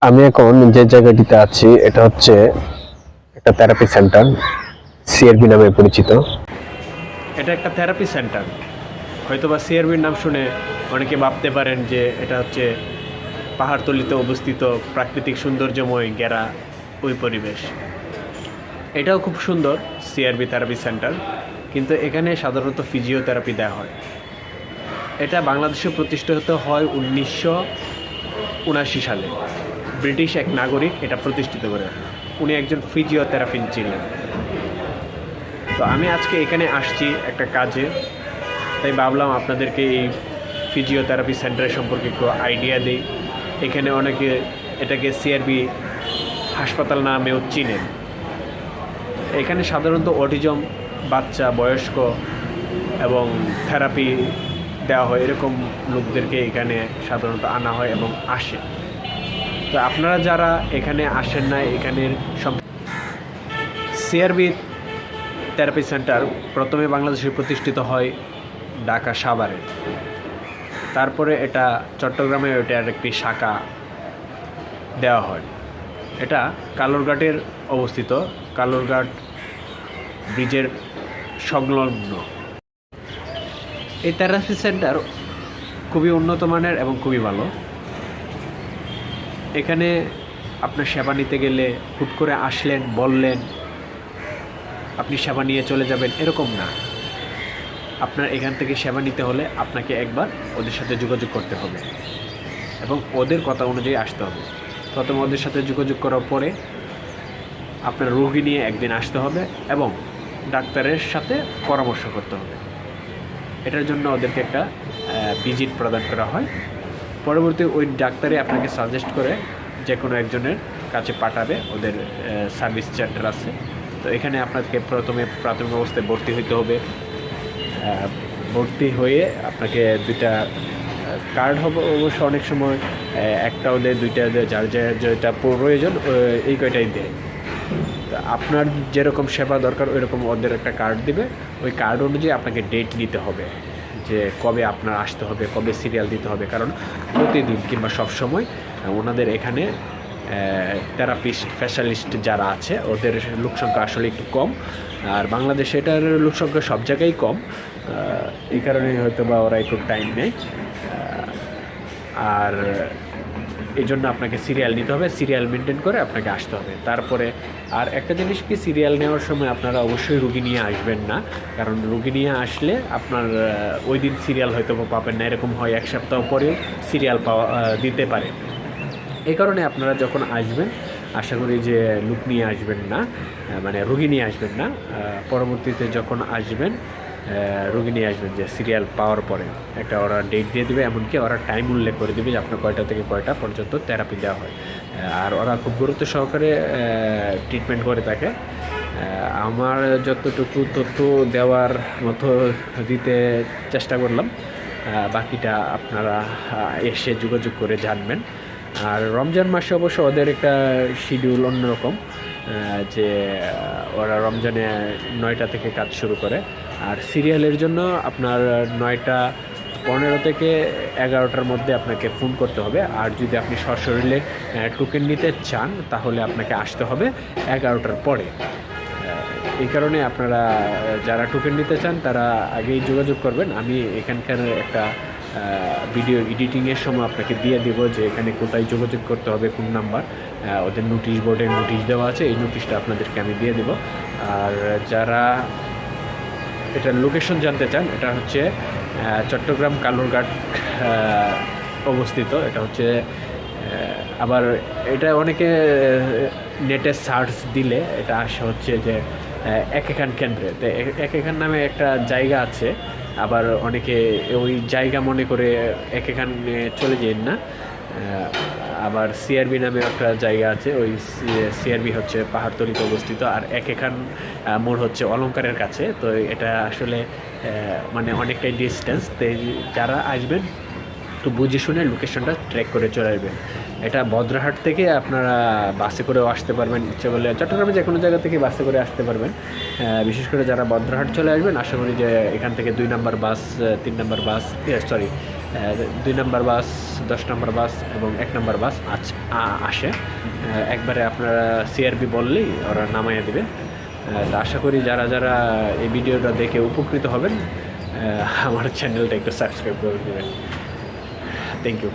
আমি এখন যে জায়গাটিতে আছি এটা হচ্ছে একটা থেরাপি সেন্টার, সিআরবি নামে পরিচিত। এটা একটা থেরাপি সেন্টার। হয়তোবা সিআরবির নাম শুনে অনেকে ভাবতে পারেন যে এটা হচ্ছে পাহাড়তলিতে অবস্থিত প্রাকৃতিক সৌন্দর্যময় ঘেরা ওই পরিবেশ। এটাও খুব সুন্দর সিআরবি থেরাপি সেন্টার, কিন্তু এখানে সাধারণত ফিজিওথেরাপি দেওয়া হয়। এটা বাংলাদেশে প্রতিষ্ঠিত হয় 1979 সালে। ব্রিটিশ এক নাগরিক এটা প্রতিষ্ঠিত করে। উনি একজন ফিজিওথেরাপিস্ট ছিলেন। তো আমি আজকে এখানে আসছি একটা কাজে, তাই ভাবলাম আপনাদেরকে এই ফিজিওথেরাপি সেন্টার সম্পর্কে একটু আইডিয়া দিই। এখানে অনেকে এটাকে সিআরবি হাসপাতাল নামেও চিনেন। এখানে সাধারণত অটিজম, বাচ্চা, বয়স্ক এবং থেরাপি দেওয়া হয় এরকম লোকদেরকে এখানে সাধারণত আনা হয় এবং আসে। তো আপনারা যারা এখানে আসেন না, এখানের সিআরবি থেরাপি সেন্টার প্রথমে বাংলাদেশে প্রতিষ্ঠিত হয় ঢাকা সাভারে। তারপরে এটা চট্টগ্রামে এটার একটি শাখা দেওয়া হয়। এটা কালুরঘাটের অবস্থিত, কালুরঘাট ব্রিজের সংলগ্ন। এই থেরাপি সেন্টার খুবই উন্নত মানের এবং খুবই ভালো। এখানে আপনার সেবা নিতে গেলে হুট করে আসলেন, বললেন, আপনি সেবা নিয়ে চলে যাবেন এরকম না। আপনার এখান থেকে সেবা নিতে হলে আপনাকে একবার ওদের সাথে যোগাযোগ করতে হবে এবং ওদের কথা অনুযায়ী আসতে হবে। প্রথমে ওদের সাথে যোগাযোগ করার পরে আপনার রোগী নিয়ে একদিন আসতে হবে এবং ডাক্তারের সাথে পরামর্শ করতে হবে। এটার জন্য ওদেরকে একটা ভিজিট প্রদান করা হয়। পরবর্তী ওই ডাক্তারে আপনাকে সাজেস্ট করে যে কোনো একজনের কাছে পাঠাবে। ওদের সার্ভিস সেন্টার আছে। তো এখানে আপনাকে প্রথমে প্রাথমিক অবস্থায় ভর্তি হইতে হবে। ভর্তি হয়ে আপনাকে দুইটা কার্ড হবে অবশ্য, অনেক সময় একটা হলে দুইটা, যার যেটা প্রয়োজন এই কয়টাই দেয়। তো আপনার যেরকম সেবা দরকার ওই রকম ওদের একটা কার্ড দিবে। ওই কার্ড অনুযায়ী আপনাকে ডেট নিতে হবে যে কবে আপনার আসতে হবে, কবে সিরিয়াল দিতে হবে। কারণ প্রতিদিন কিংবা সবসময় ওনাদের এখানে থেরাপিস্ট, স্পেশালিস্ট যারা আছে ওদের লোকসংখ্যা আসলে একটু কম। আর বাংলাদেশে এটার লোকসংখ্যা সব জায়গায় কম, এই কারণেই হয়তো বা ওরা একটু টাইম নেয়। আর এই জন্য আপনাকে সিরিয়াল নিতে হবে, সিরিয়াল মেনটেন করে আপনাকে আসতে হবে। তারপরে আর একটা জিনিস কি, সিরিয়াল নেওয়ার সময় আপনারা অবশ্যই রুগী নিয়ে আসবেন না। কারণ রুগী নিয়ে আসলে আপনার ওই দিন সিরিয়াল হয়তো পাবেন না, এরকম হয় 1 সপ্তাহ পরেও সিরিয়াল দিতে পারে। এই কারণে আপনারা যখন আসবেন আশা করি যে লোক নিয়ে আসবেন না, মানে রুগী নিয়ে আসবেন না। পরবর্তীতে যখন আসবেন রুগী নিয়ে আসবেন যে সিরিয়াল পাওয়ার পরে একটা ওরা ডেট দিয়ে দেবে, এমনকি ওরা টাইম উল্লেখ করে দেবে যে আপনার কয়টা থেকে কয়টা পর্যন্ত থেরাপি দেওয়া হয়। আর ওরা খুব গুরুত্ব সহকারে ট্রিটমেন্ট করে থাকে। আমার যতটুকু তথ্য দেওয়ার মতো দিতে চেষ্টা করলাম, বাকিটা আপনারা এসে যোগাযোগ করে জানবেন। আর রমজান মাসে অবশ্য ওদের একটা শিডিউল অন্যরকম, যে ওরা রমজানে 9টা থেকে কাজ শুরু করে। আর সিরিয়ালের জন্য আপনার 9:15 থেকে 11টার মধ্যে আপনাকে ফোন করতে হবে। আর যদি আপনি সশরীরে টোকেন নিতে চান তাহলে আপনাকে আসতে হবে 11টার পরে। এই কারণে আপনারা যারা টোকেন নিতে চান তারা আগেই যোগাযোগ করবেন। আমি এখানকার একটা ভিডিও এডিটিংয়ের সময় আপনাকে দিয়ে দেব যে এখানে কোথায় যোগাযোগ করতে হবে, কোন নাম্বার। ওদের নোটিশ বোর্ডে নোটিশ দেওয়া আছে, এই নোটিশটা আপনাদেরকে আমি দিয়ে দেব। আর যারা এটার লোকেশন জানতে চান, এটা হচ্ছে চট্টগ্রাম কালুরঘাট অবস্থিত। এটা হচ্ছে আবার এটা অনেকে নেটে সার্চ দিলে এটা আসে হচ্ছে যে একেখান কেন্দ্রে। তো একেখান নামে একটা জায়গা আছে। আবার অনেকে ওই জায়গা মনে করে একেখান চলে যেন না। আবার সিআরবি নামে একটা জায়গা আছে, ওই সিআরবি হচ্ছে পাহাড়তলিতে অবস্থিত। আর একেখান মোড় হচ্ছে অলঙ্কারের কাছে। তো এটা আসলে মানে অনেকটাই ডিস্টেন্স। তো যারা আসবেন একটু বুঝে শুনে লোকেশনটা ট্র্যাক করে চলে আসবেন। এটা বদ্রাহাট থেকে আপনারা বাসে করেও আসতে পারবেন, ইচ্ছে করলে চট্টগ্রামে যে কোনো জায়গা থেকে বাসে করে আসতে পারবেন। বিশেষ করে যারা বদ্রাহাট চলে আসবেন আশা করি যে এখান থেকে 2 নম্বর বাস, 3 নম্বর বাস, 2 নম্বর বাস, 10 নম্বর বাস এবং 1 নম্বর বাস আসে। একবারে আপনারা সিআরবি বললেই ওরা নামাইয়া দেবে। তা আশা করি যারা যারা এই ভিডিওটা দেখে উপকৃত হবেন, আমার চ্যানেলটা একটু সাবস্ক্রাইব করে দেবেন। Thank you.